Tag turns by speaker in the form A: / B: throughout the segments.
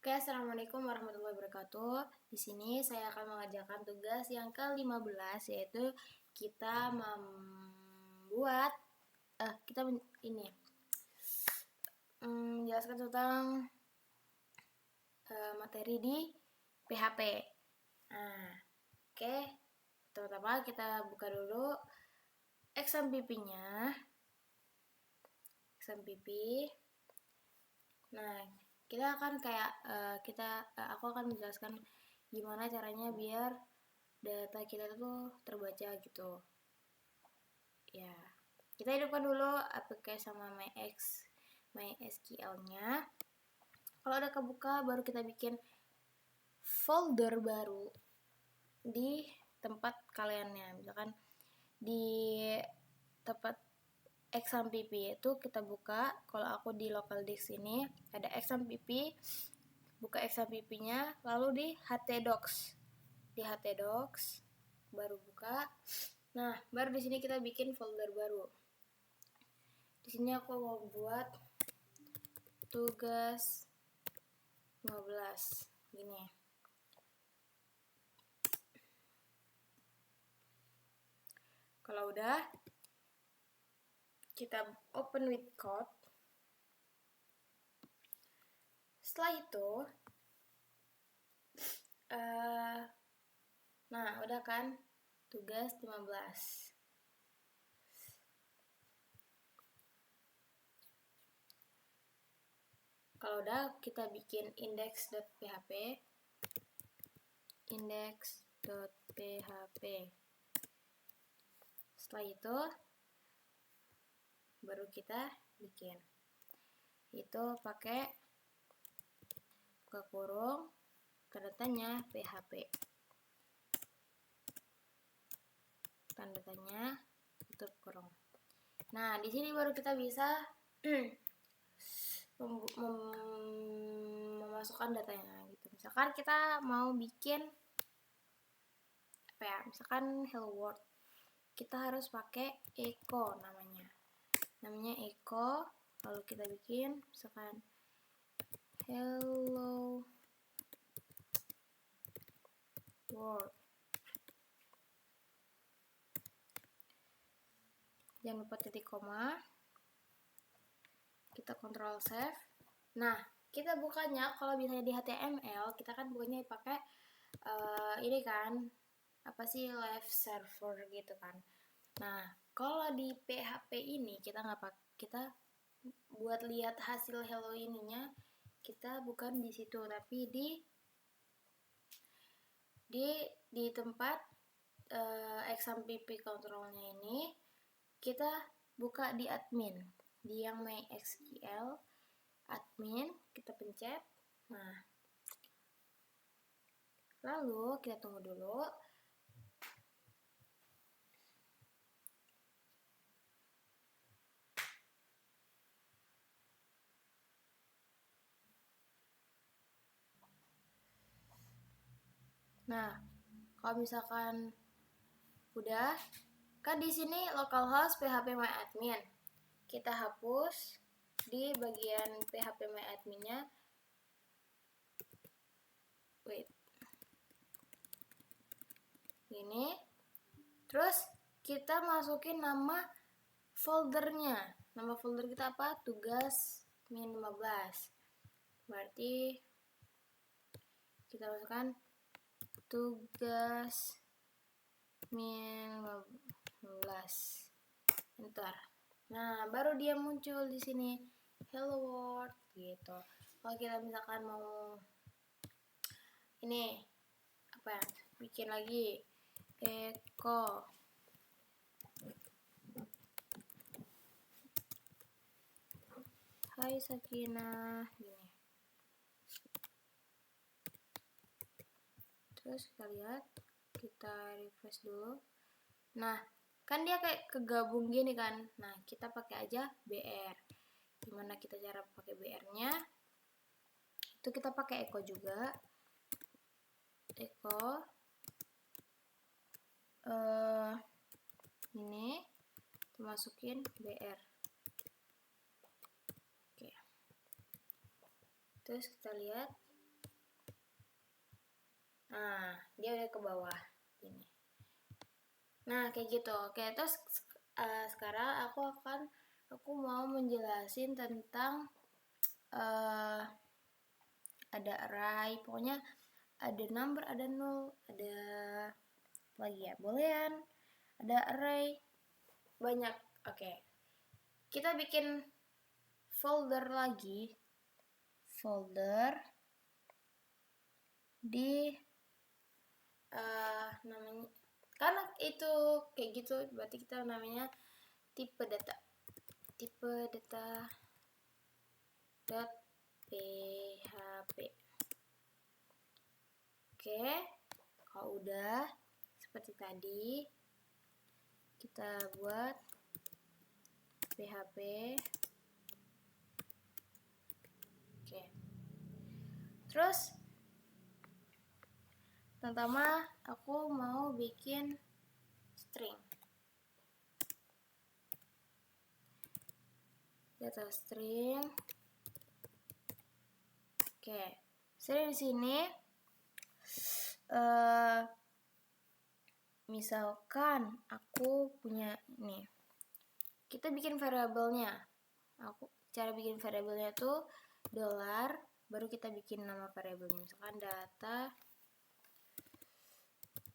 A: Oke, assalamualaikum warahmatullahi wabarakatuh. Di sini saya akan mengajarkan tugas yang ke-15, yaitu kita membuat menjelaskan tentang materi di PHP. Nah, oke, pertama kita buka dulu XMPP-nya. XMPP. Nah, kita akan aku akan menjelaskan gimana caranya biar data kita tuh terbaca gitu. Ya, kita hidupkan dulu APK sama MySQL-nya. Kalau udah kebuka, baru kita bikin folder baru di tempat kaliannya. Misalkan di tempat XMPP itu kita buka. Kalau aku di local disk ini ada XMPP, buka XMPP-nya, lalu di htdocs. Di htdocs baru buka. Nah, baru di sini kita bikin folder baru. Di sini aku mau buat tugas 15 gini. Kalau udah, kita open with code. Setelah itu nah, udah kan tugas 15. Kalau udah, kita bikin index.php. Index.php. Setelah itu baru kita bikin. Itu pakai buka kurung, tanda tanya PHP. Tanda tanya, tutup kurung. Nah, di sini baru kita bisa memasukkan datanya gitu. Misalkan kita mau bikin misalkan hello world, kita harus pakai echo namanya echo. Lalu kita bikin misalkan hello world. Jangan lupa titik koma. Kita kontrol save. Nah, kita bukanya kalau misalnya di HTML, kita kan bukanya pakai ini kan, live server gitu kan. Nah, kalau di PHP ini kita buat lihat hasil hello ininya, kita bukan di situ, tapi di tempat XMPP kontrolnya ini kita buka di admin, di yang MySQL admin, kita pencet. Nah, lalu kita tunggu dulu. Nah, kalau misalkan udah, kan di sini localhost PHP my admin. Kita hapus di bagian PHP my adminnya. Ini. Terus kita masukin nama foldernya. Nama folder kita apa? Tugas min-15. Berarti kita masukkan tugas min-15. Enter. Nah, baru dia muncul di sini hello world gitu. Kalau kita misalkan mau ini bikin lagi echo hai Sakinah gini. Terus kita lihat, kita refresh dulu. Nah, kan dia kayak kegabung gini kan. Nah, kita pakai aja BR. Gimana kita cara pakai BR-nya? Itu kita pakai echo juga. Echo ini masukin BR. Oke. Terus kita lihat Nah, dia udah ke bawah ini. Nah, kayak gitu. Oke, terus sekarang aku mau menjelasin tentang ada array, pokoknya ada number, ada null, ada lagi ya, boolean, ada array, banyak. Oke, kita bikin folder lagi, folder di namanya, karena itu kayak gitu berarti kita namanya tipe data dot php. Oke, kalau udah seperti tadi kita buat php. Oke, terus pertama aku mau bikin string, data string. Oke, string di sini misalkan aku punya nih, kita bikin variabelnya. Cara bikin variabelnya tuh $, baru kita bikin nama variabelnya, misalkan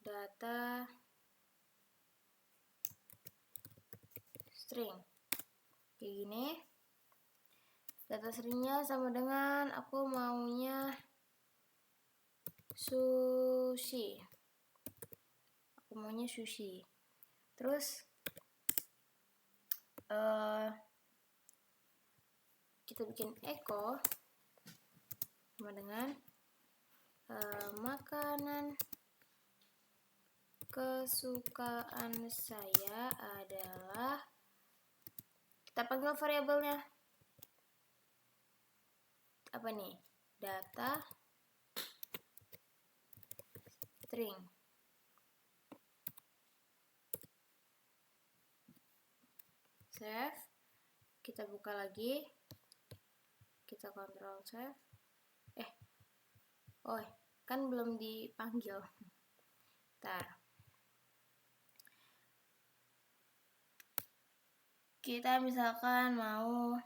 A: data string kayak gini. Data stringnya sama dengan aku maunya sushi, terus kita bikin echo sama dengan makanan kesukaan saya adalah, kita panggil variabelnya apa nih, data string. Save, kita buka lagi, kita kontrol save. Kan belum dipanggil. Ntar kita misalkan mau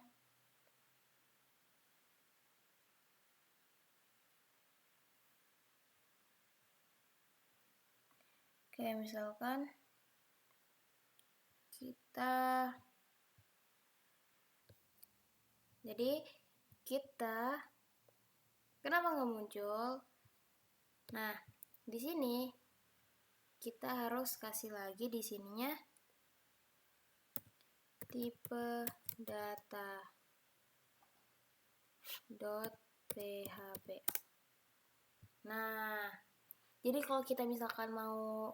A: kayak misalkan kita kenapa nggak muncul? Nah, di sini kita harus kasih lagi di sininya tipe data .php. Nah, jadi kalau kita misalkan mau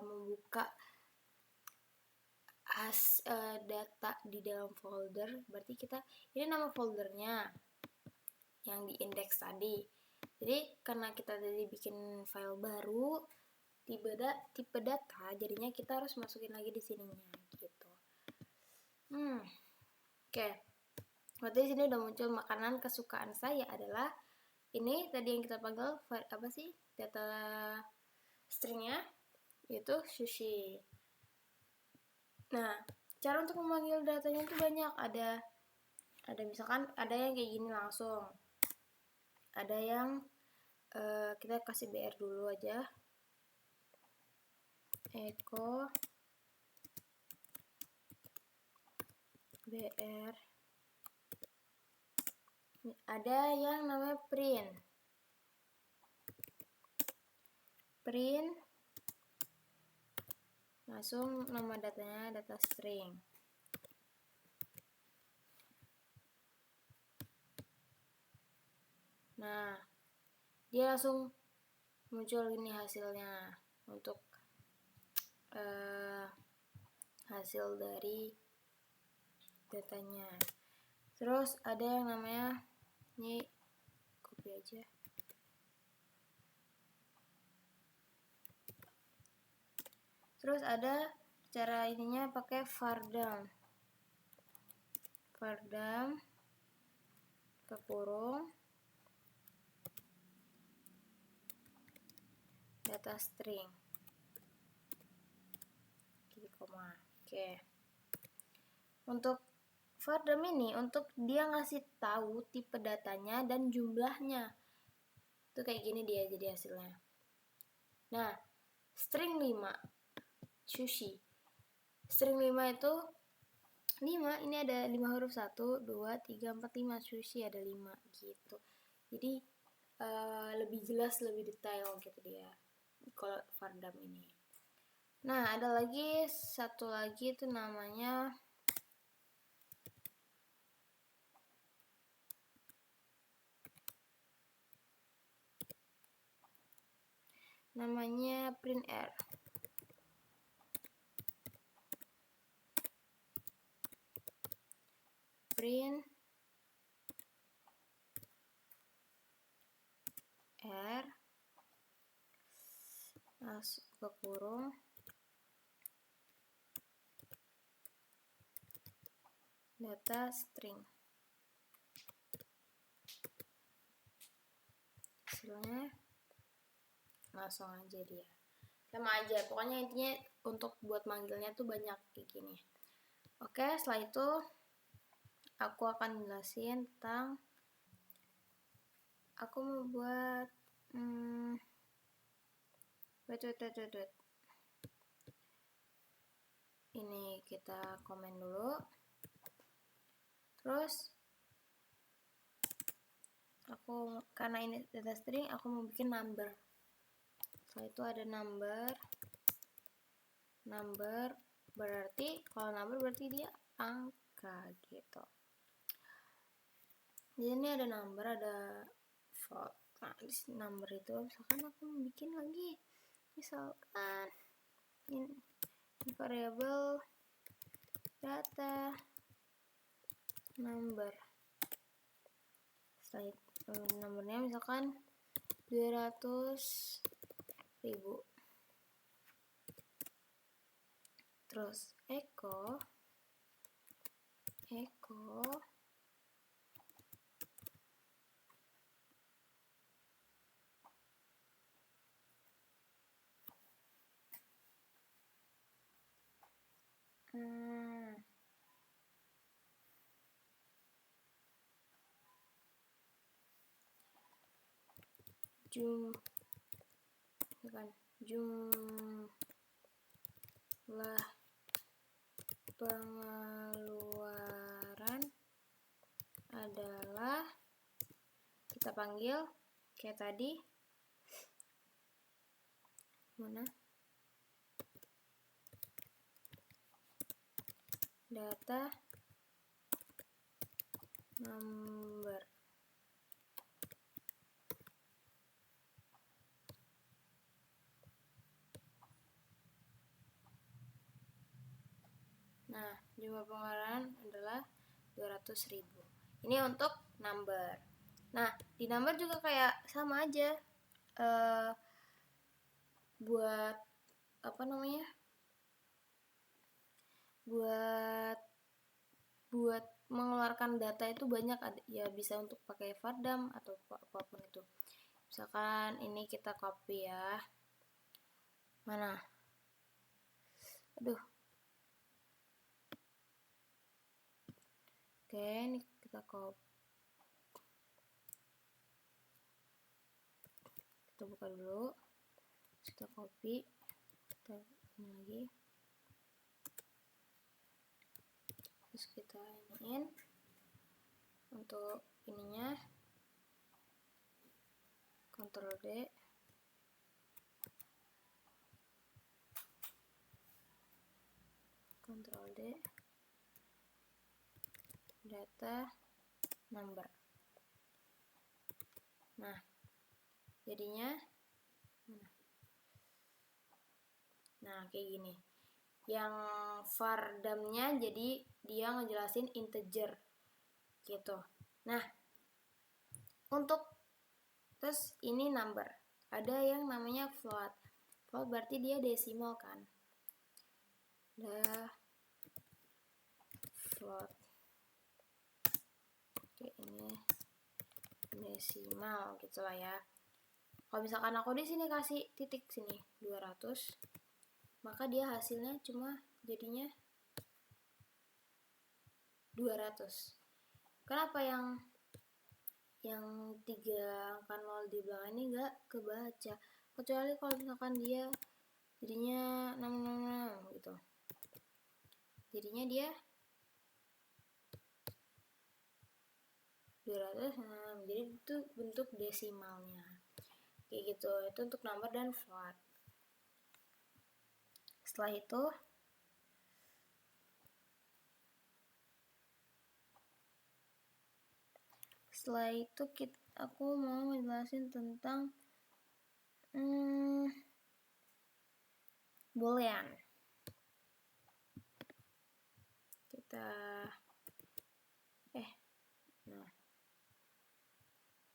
A: membuka data di dalam folder, berarti ini nama foldernya yang di indeks tadi. Jadi karena kita tadi bikin file baru tipe data, jadinya kita harus masukin lagi di sininya gitu. Oke. Berarti di sini udah muncul makanan kesukaan saya adalah ini tadi yang kita panggil apa sih? Data stringnya yaitu sushi. Nah, cara untuk memanggil datanya itu banyak. Ada misalkan ada yang kayak gini langsung. Ada yang kita kasih BR dulu aja. Echo BR. Ada yang namanya print langsung nama datanya data string. Nah, dia langsung muncul ini hasilnya untuk hasil dari datanya. Terus ada yang namanya, ini copy aja, terus ada cara ininya pakai vardam ke kurung data string. Koma. Oke. Untuk for them ini, untuk dia ngasih tahu tipe datanya dan jumlahnya. Itu kayak gini dia jadi hasilnya. Nah, string 5 sushi. String 5 itu 5, ini ada 5 huruf, 1, 2, 3, 4, 5. Sushi ada 5 gitu. Jadi lebih jelas, lebih detail gitu dia kalau for them ini. Nah, ada lagi satu lagi itu namanya print r. Print r masuk ke kurung data string. Hasilnya langsung aja dia. Sama aja, pokoknya intinya untuk buat manggilnya tuh banyak kayak gini. Oke, setelah itu aku akan jelasin tentang aku mau buat wait. Ini kita komen dulu. Terus aku, karena ini data string, aku mau bikin number. Setelah itu ada number berarti kalau number berarti dia angka gitu. Di sini ada number, ada float. Nah, di number itu misalkan aku mau bikin lagi, misalkan ini variable data number. Setelah itu nomornya misalkan 200.000. Terus echo jumlah pengeluaran adalah, kita panggil kayak tadi, mana data number. Nah, jumlah pengeluaran adalah 200.000. Ini untuk number. Nah, di number juga kayak sama aja. Buat apa namanya? Buat mengeluarkan data itu banyak, ya bisa untuk pakai for them atau apapun itu. Misalkan ini kita copy ya. Mana? Aduh. Oke, ini kita copy. Kita buka dulu. Kita copy. Kita ini lagi. Terus kita iniin untuk ininya, Ctrl D, data number. Nah, jadinya kayak gini. Yang var dumnya jadi dia ngejelasin integer gitu. Nah, untuk terus ini number, ada yang namanya float. Float berarti dia desimal kan. Float. Oke, ini desimal gitulah ya. Kalau misalkan aku di sini kasih titik sini 200, maka dia hasilnya cuma jadinya 200. Kenapa yang 3 angka 0 di belakang ini nggak kebaca? Kecuali kalau misalkan dia jadinya 666 gitu. Jadinya dia 200, jadi itu bentuk desimalnya. Kayak gitu, itu untuk number dan float. Setelah itu aku mau ngejelasin tentang boolean.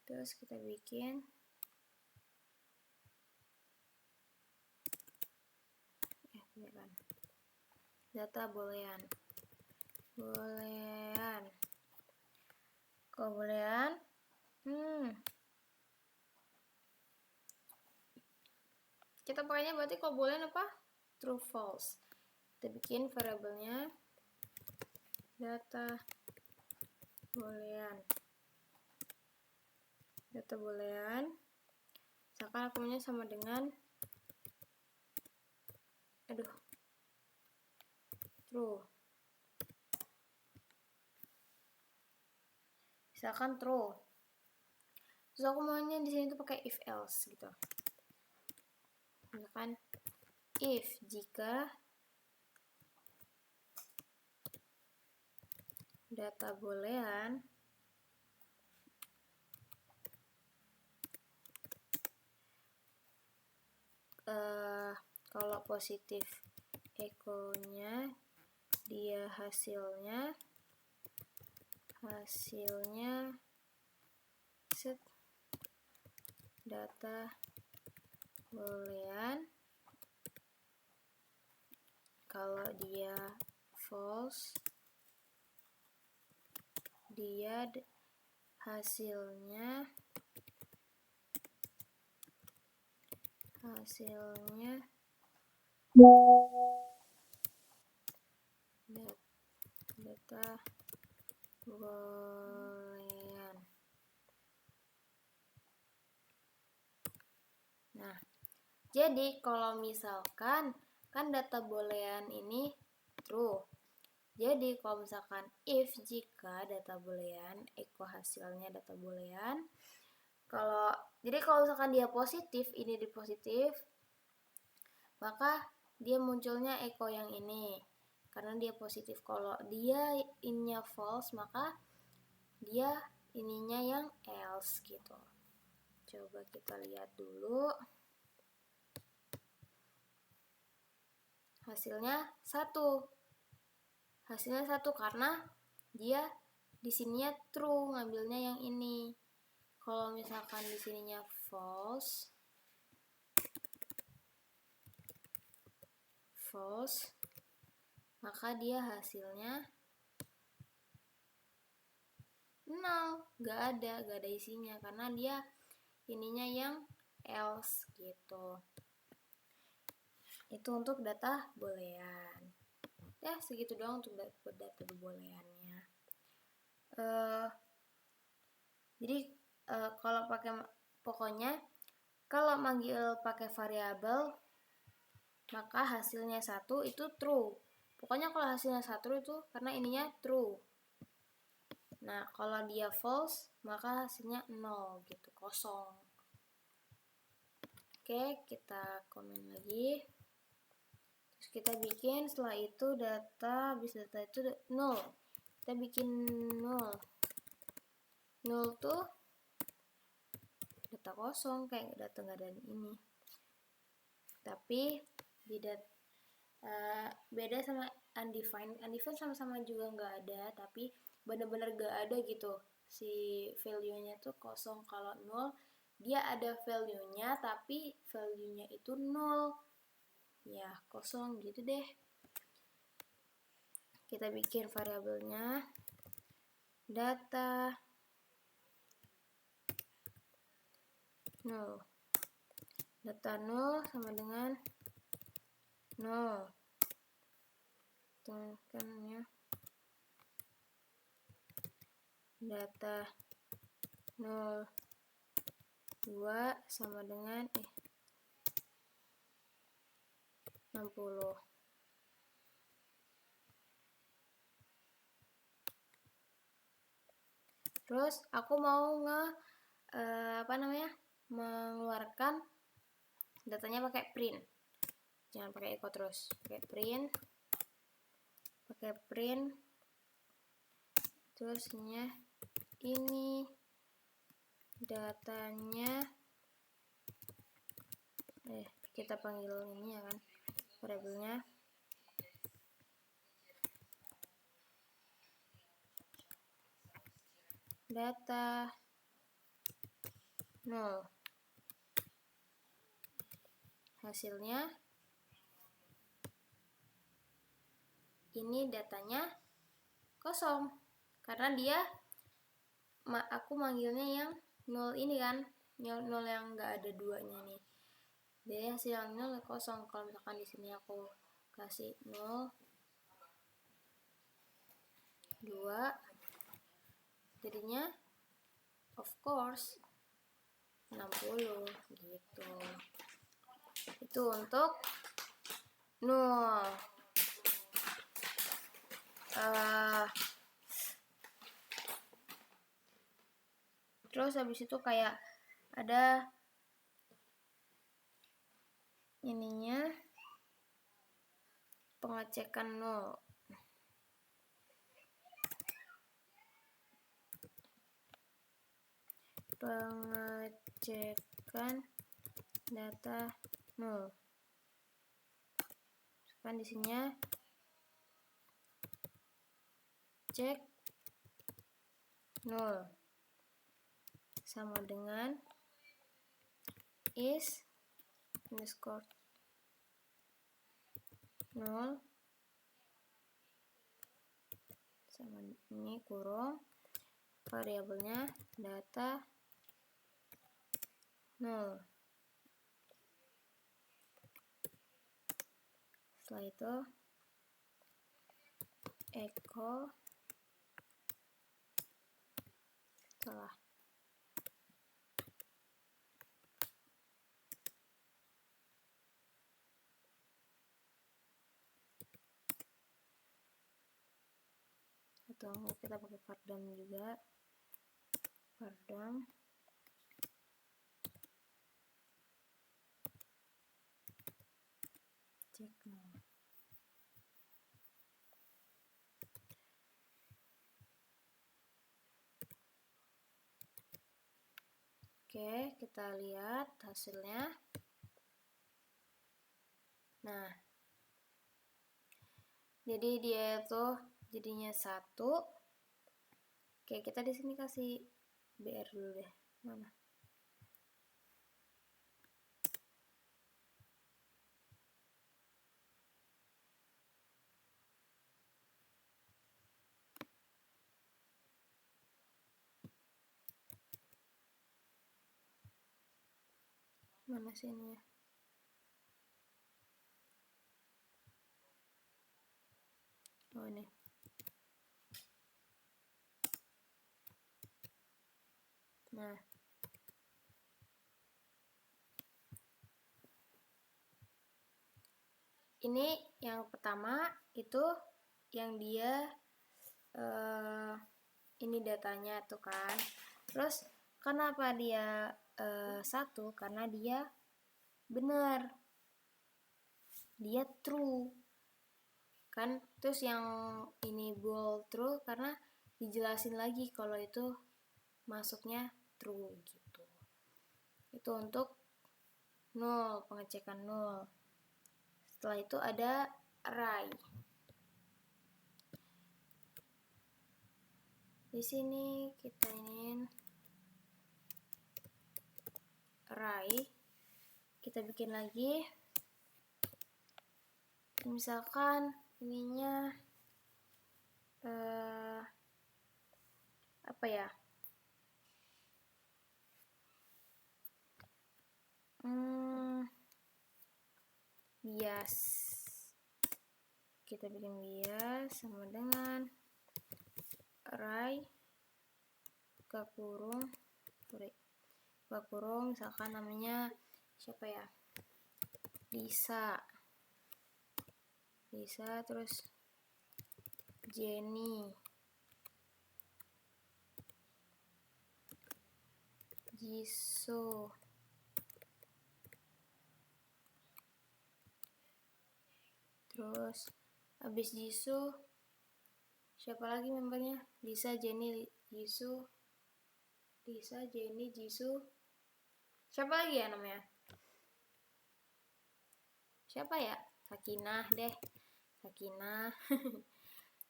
A: Terus kita bikin data boolean. Kalau boolean kita pakainya berarti kalau boolean apa? True false. Kita bikin variabelnya data boolean. Misalkan akumulasinya sama dengan true. Misalkan true. Terus aku maunya di sini tuh pakai if else gitu. Misalkan if jika data boolean kalau positif ekonya, dia hasilnya set data boolean. Kalau dia false, dia hasilnya data boolean. Nah, jadi kalau misalkan kan data boolean ini true. Jadi kalau misalkan if jika data boolean echo hasilnya data boolean, jadi kalau misalkan dia positif, ini di positif, maka dia munculnya echo yang ini karena dia positif. Kalau dia ininya false, maka dia ininya yang else gitu. Coba kita lihat dulu. Hasilnya 1 karena dia di sininya true, ngambilnya yang ini. Kalau misalkan di sininya false, maka dia hasilnya 0, gak ada isinya karena dia ininya yang else gitu. Itu untuk data boolean. Ya segitu doang untuk data booleannya. Jadi kalau manggil pakai variabel, maka hasilnya 1 itu true. Pokoknya kalau hasilnya 1 itu karena ininya true. Nah, kalau dia false, maka hasilnya 0 gitu, kosong. Oke, kita komen lagi. Terus kita bikin setelah itu data, habis data itu 0. Kita bikin 0. 0 tuh data kosong, kayak data nggak ada ini. Tapi beda sama undefined. Undefined sama-sama juga nggak ada, tapi bener-bener nggak ada gitu. Si value-nya tuh kosong. Kalau 0, dia ada value-nya, tapi value-nya itu 0. Ya, kosong gitu deh. Kita bikin variabelnya data 0. data 0 sama dengan 0. Kan ya, data 0 2 sama dengan 60. Terus aku mau mengeluarkan datanya pakai print. Jangan pakai echo terus, pakai print. Terus ini datanya kita panggil ini ya kan, variabelnya data 0. Hasilnya ini datanya kosong karena dia aku manggilnya yang 0 ini kan, 0 yang enggak ada duanya nih. Jadi hasil yang 0 kosong. Kalau misalkan di sini aku kasih 0 2, jadinya of course 60 gitu. Itu untuk 0. Terus habis itu kayak ada ininya, pengecekan 0. Pengecekan data 0. Kan di sini cek 0 sama dengan is underscore 0 sama ini kurung variabelnya data 0. Setelah itu echo setelah atau kita pakai pardam juga, pardam cek 0. Oke, kita lihat hasilnya. Nah, jadi dia itu jadinya 1. Oke, kita di sini kasih BR dulu deh. Mana? Mana sini ya? Oh, ini. Nah, ini yang pertama itu yang dia ini datanya tuh kan. Terus kenapa dia 1? Karena dia benar, dia true kan. Terus yang ini bold true karena dijelasin lagi kalau itu masuknya true gitu. Itu untuk 0, pengecekan 0. Setelah itu ada array. Di sini kita ingin array, kita bikin lagi. Misalkan ininya apa ya? bias. Kita bikin bias sama dengan array buka kurung, misalkan namanya siapa ya, Lisa, terus Jenny, Jisoo, terus habis Jisoo siapa lagi membernya, Lisa, Jenny, Jisoo, siapa lagi ya namanya, siapa ya, Sakinah deh,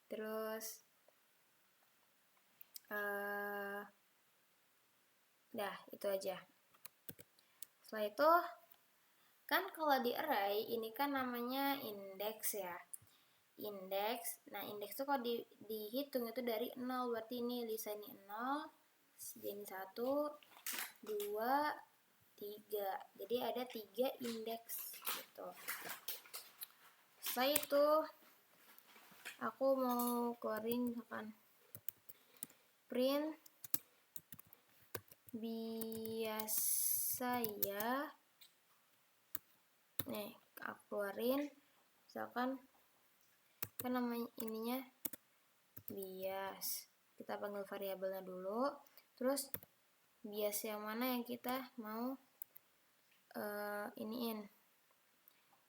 A: terus dah itu aja. Setelah itu kan kalau di array ini kan namanya indeks ya, nah indeks tuh kalau dihitung itu dari 0, berarti ini Lisa ini 0, Jenny 1, 2, 3, jadi ada 3 indeks gitu. Setelah itu aku mau keluarin misalkan print biasa ya, nih aku keluarin misalkan kan namanya ininya bias, kita panggil variabelnya dulu, terus bias yang mana yang kita mau iniin,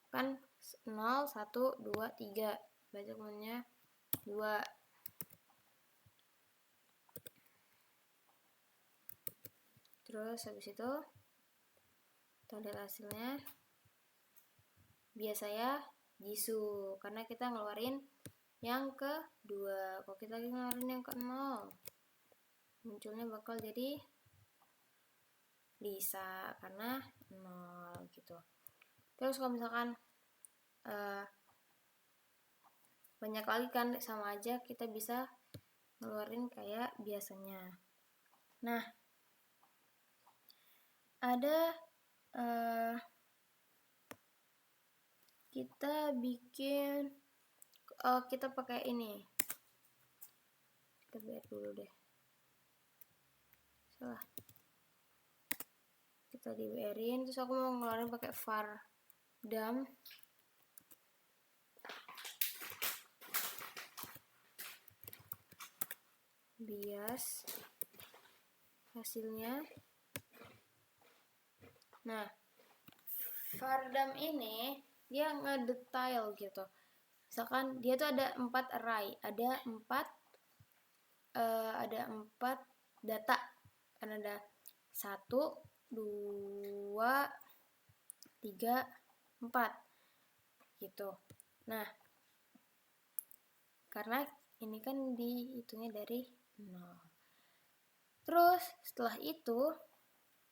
A: kan 0, 1, 2, 3, berarti kemudiannya 2. Terus habis itu kita lihat hasilnya, biasa ya Jisoo, karena kita ngeluarin yang kedua. Kalau kita ngeluarin yang ke 0, munculnya bakal jadi Lisa karena 0 gitu. Terus kalau misalkan banyak lagi kan sama aja, kita bisa ngeluarin kayak biasanya. Nah, ada kita bikin kita pakai ini, kita biar dulu deh, salah, kita di BR-in, terus aku mau ngeluarin pakai var dam bias hasilnya. Nah, var dam ini dia ngedetail gitu, misalkan dia tuh ada 4 array, ada 4 data, kan ada 1, 2, 3, 4 gitu. Nah, karena ini kan dihitungnya dari 0. Terus setelah itu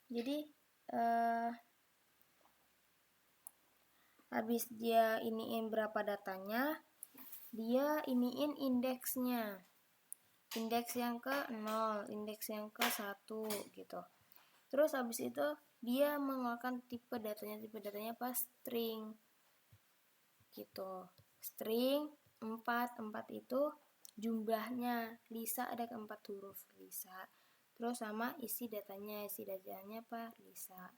A: jadi habis dia iniin berapa datanya, dia iniin indeksnya, indeks yang ke 0, indeks yang ke 1 gitu. Terus habis itu dia mengeluarkan tipe datanya apa, string gitu, string 4 itu jumlahnya, Lisa ada 4 huruf Lisa, terus sama isi datanya apa, Lisa,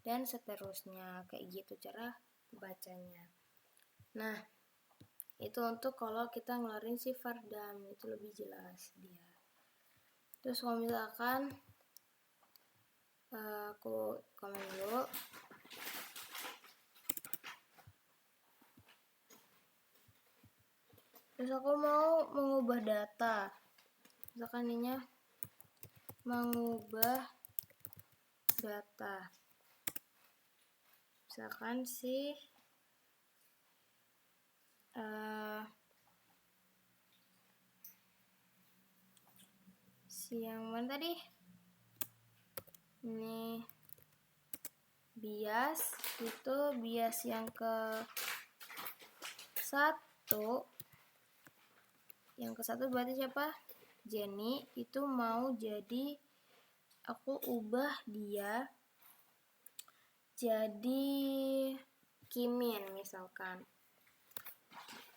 A: dan seterusnya, kayak gitu cara bacanya. Nah, itu untuk kalau kita ngeluarin si var dam, itu lebih jelas dia. Terus kalau misalkan aku komen dulu, terus aku mau mengubah data, misalkan ininya mengubah data, misalkan si yang mana tadi, ini bias, itu bias yang ke 1, berarti siapa, Jenny, itu mau jadi, aku ubah dia jadi Kimin misalkan,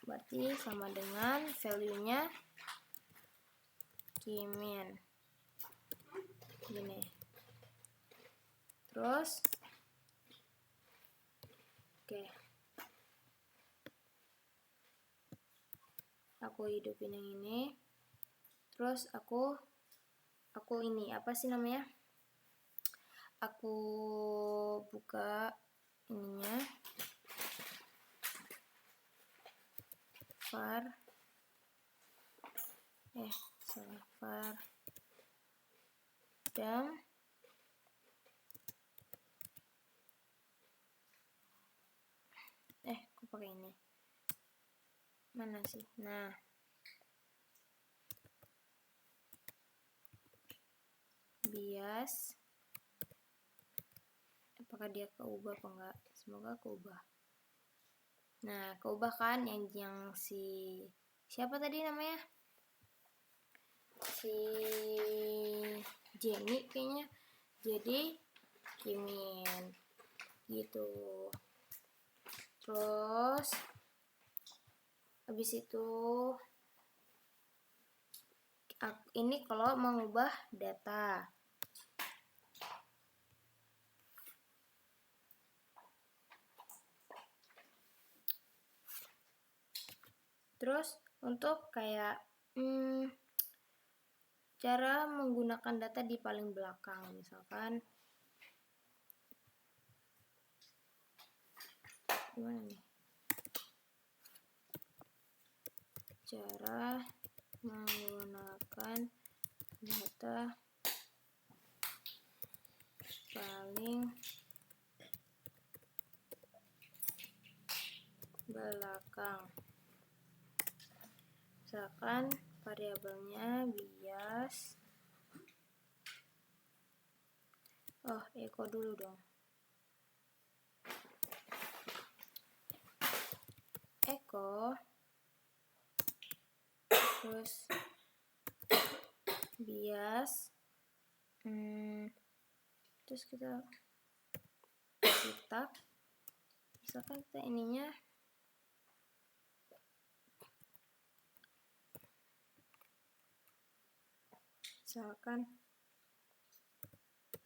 A: berarti sama dengan value-nya Kimin gini. Terus oke, aku hidupin yang ini. Terus aku ini apa sih namanya, aku buka ininya, var dam aku pakai ini mana sih, nah bias, apakah dia keubah apa enggak, semoga keubah. Nah keubah kan, yang si siapa tadi namanya, si Jenny kayaknya jadi Kimin gitu. Terus habis itu ini kalau mengubah data, terus untuk kayak cara menggunakan data di paling belakang, misalkan gimana nih, cara menggunakan data paling belakang, misalkan variabelnya bias, echo dulu dong, echo terus bias, terus kita misalkan kita ininya misalkan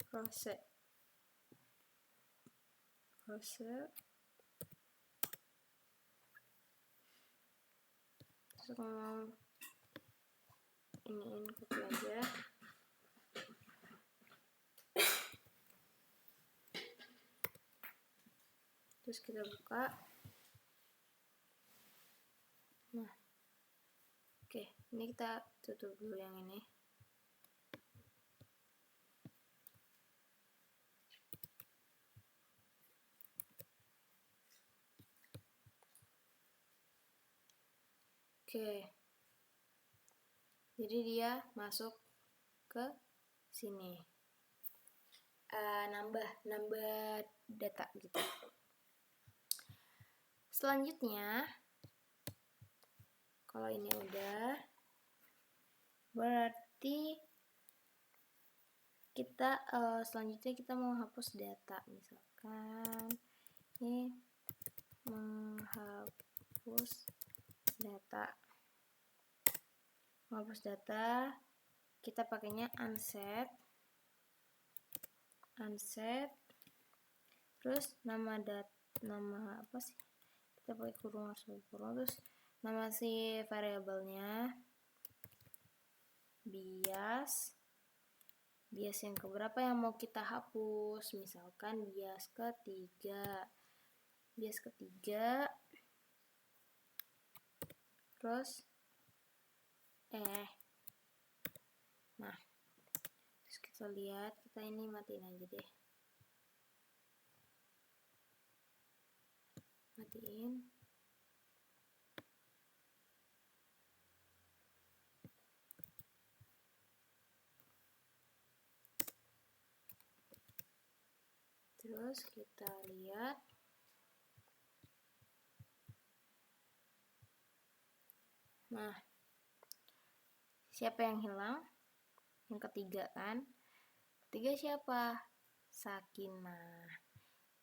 A: proses terus mau iniin copy aja, terus kita buka. Nah oke, ini kita tutup dulu yang ini. Oke, jadi dia masuk ke sini, nambah data gitu. Selanjutnya kalau ini udah, berarti kita selanjutnya kita mau hapus data, misalkan ini menghapus data, kita pakainya unset, terus nama apa sih, kita pakai kurung, harus pakai kurung, terus nama si variabelnya bias yang keberapa yang mau kita hapus, misalkan bias ketiga, terus nah terus kita lihat, kita ini matiin aja deh, matiin. Terus kita lihat, nah siapa yang hilang? Yang ketiga kan, ketiga siapa? Sakinah.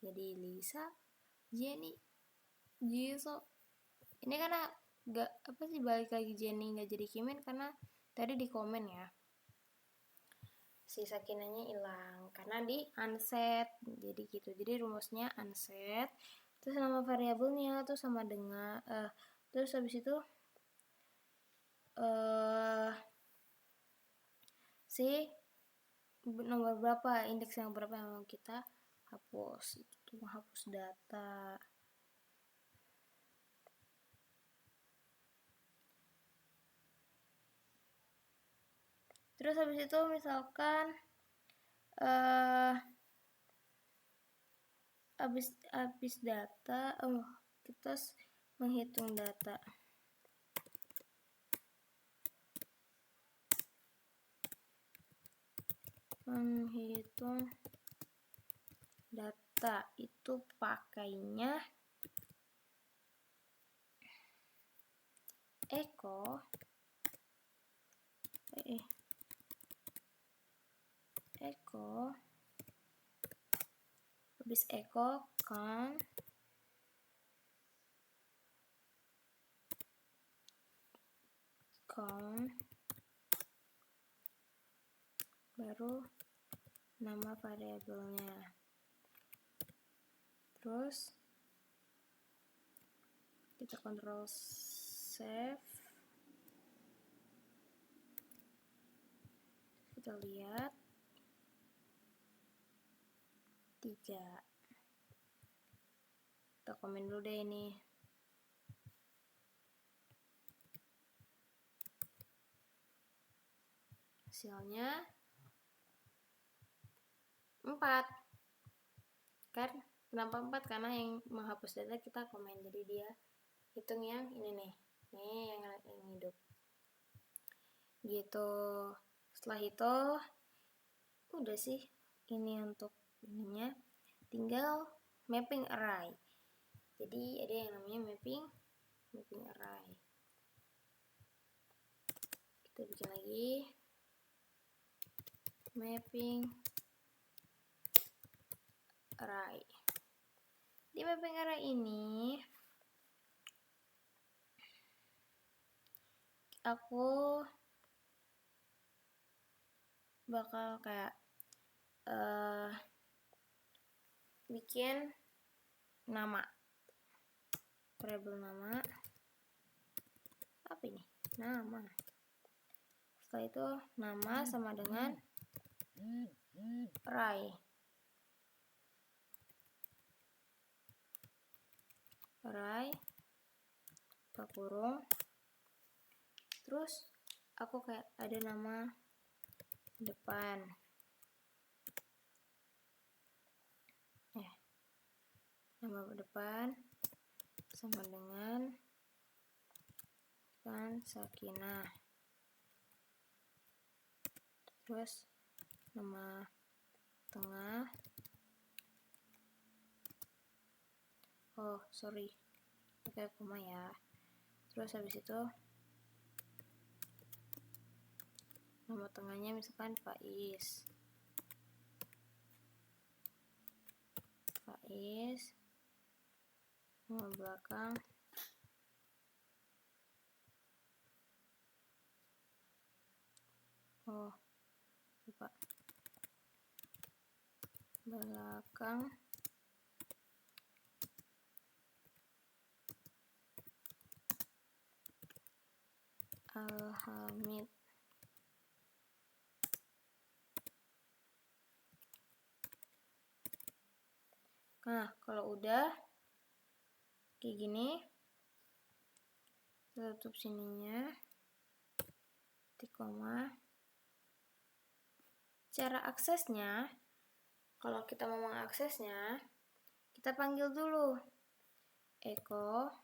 A: Jadi Lisa Jenny Jisoo. Ini karena gak apa sih, balik lagi Jenny nggak jadi Kimin karena tadi di komen ya si Sakinanya hilang karena di unset, jadi gitu. Jadi rumusnya unset, terus nama variabelnya tuh sama dengan terus habis itu si nomor berapa, indeks yang berapa yang mau kita hapus, itu menghapus data. Terus habis itu misalkan habis data, kita menghitung data. Menghitung data itu pakainya echo habis echo count baru nama variabelnya. Terus kita kontrol save, kita lihat 3. Kita komen dulu deh ini. Hasilnya 4. Kan kenapa 4? Karena yang menghapus data kita komen, jadi dia hitung yang ini nih. Nih yang hidup. Gitu. Setelah itu udah sih, ini untuk ininya, tinggal mapping array. Jadi ada yang namanya mapping array. Kita bikin lagi mapping array. Di mapping array ini aku bakal kayak bikin nama, variabel nama. Apa ini? Nama. Setelah itu nama sama dengan array. Buka kurung. Terus aku kayak ada nama depan. Nama depan sama dengan kan Sakinah. Terus nama tengah, pakai koma ya. Terus habis itu nama tengahnya misalkan Faiz. Nama belakang lupa, belakang Alhamid. Nah, kalau udah kayak gini, kita tutup sininya, titik koma. Cara aksesnya, kalau kita mau mengaksesnya, kita panggil dulu echo,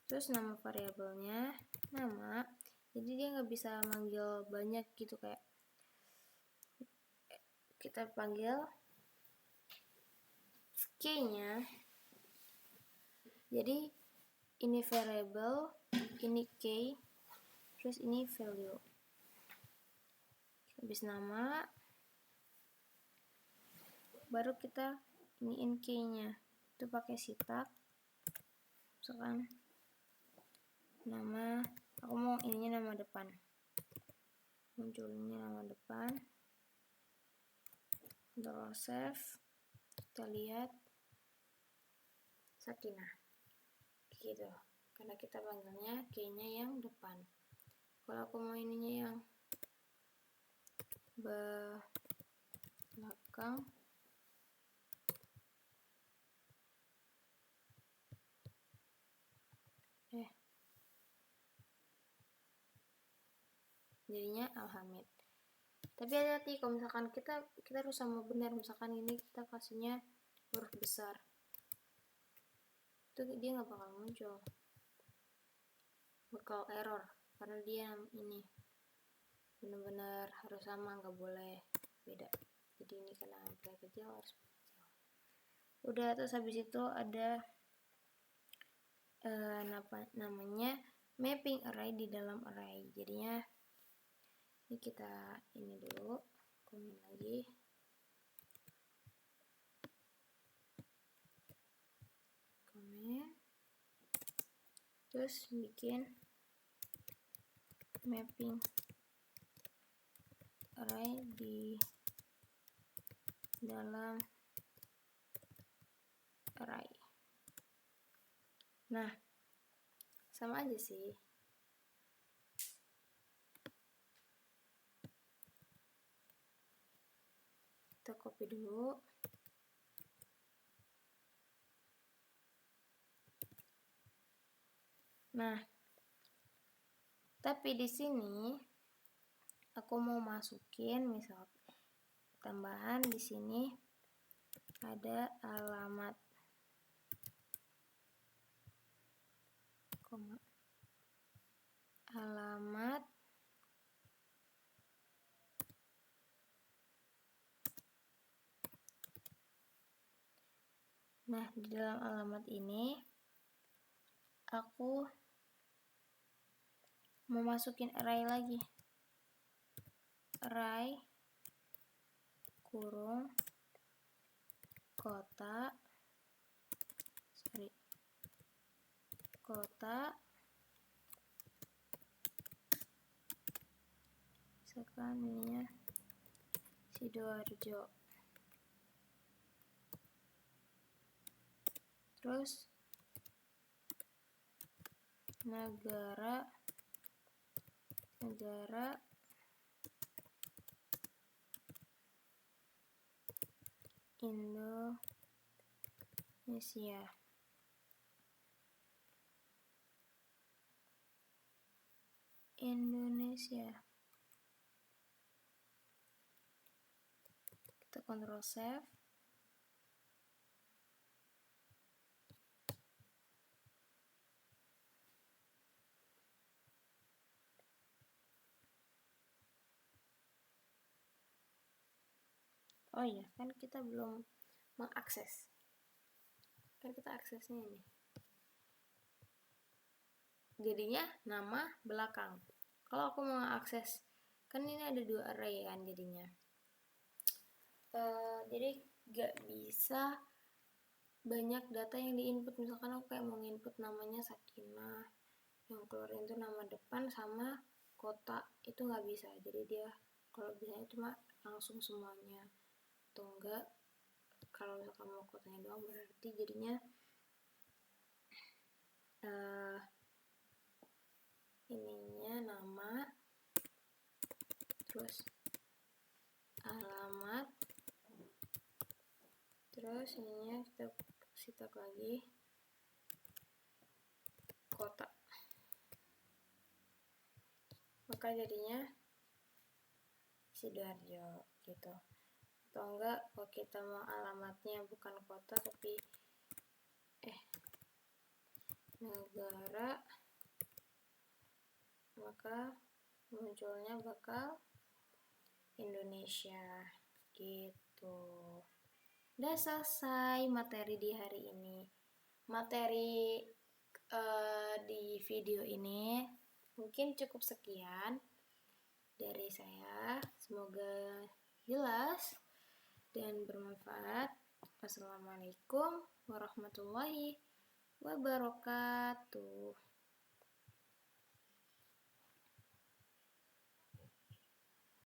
A: terus nama variabelnya nama. Jadi dia nggak bisa manggil banyak gitu, kayak kita panggil key-nya. Jadi ini variable, ini key, terus ini value. Habis nama baru kita iniin key-nya itu pakai sitak. Misalkan nama, aku mau ininya nama depan, munculnya nama depan, Ctrl save, kita lihat Sakinah gitu, karena kita panggilnya key-nya yang depan. Kalau aku mau ininya yang belakang, jadinya Alhamid. Tapi hati-hati kalau misalkan kita harus sama benar, misalkan ini kita kasihnya huruf besar, itu dia nggak bakal muncul, bakal error, karena dia ini benar-benar harus sama, nggak boleh beda. Jadi ini karena amplitude kecil harus kecil. Udah, terus habis itu ada namanya mapping array di dalam array. Jadinya ini kita ini dulu, komen lagi, komen, terus bikin mapping array di dalam array. Nah, sama aja sih. Kita copy dulu. Nah, tapi di sini aku mau masukin misal tambahan, di sini ada alamat, alamat nah di dalam alamat ini aku mau masukin array lagi, array kurung kota misalkan ininya Sidoarjo, terus negara Indonesia. Kita Ctrl save. Oh iya, kan kita belum mengakses. Kan kita aksesnya ini. Jadinya nama belakang. Kalau aku mau akses, kan ini ada 2 array kan jadinya. Jadi gak bisa banyak data yang diinput. Misalkan aku kayak mau input namanya Sakinah, yang keluarin itu nama depan sama kota, itu nggak bisa. Jadi dia kalau biasanya cuma langsung semuanya, atau enggak kalau misalkan mau kotanya doang berarti jadinya ininya nama, terus alamat, terus ininya kita sitak lagi kota, maka jadinya Sidoarjo gitu. Atau enggak kalau kita mau alamatnya bukan kota tapi negara, maka munculnya bakal Indonesia gitu. Udah selesai materi di hari ini. Materi di video ini mungkin cukup sekian dari saya. Semoga jelas. dan bermanfaat. Wassalamualaikum warahmatullahi wabarakatuh.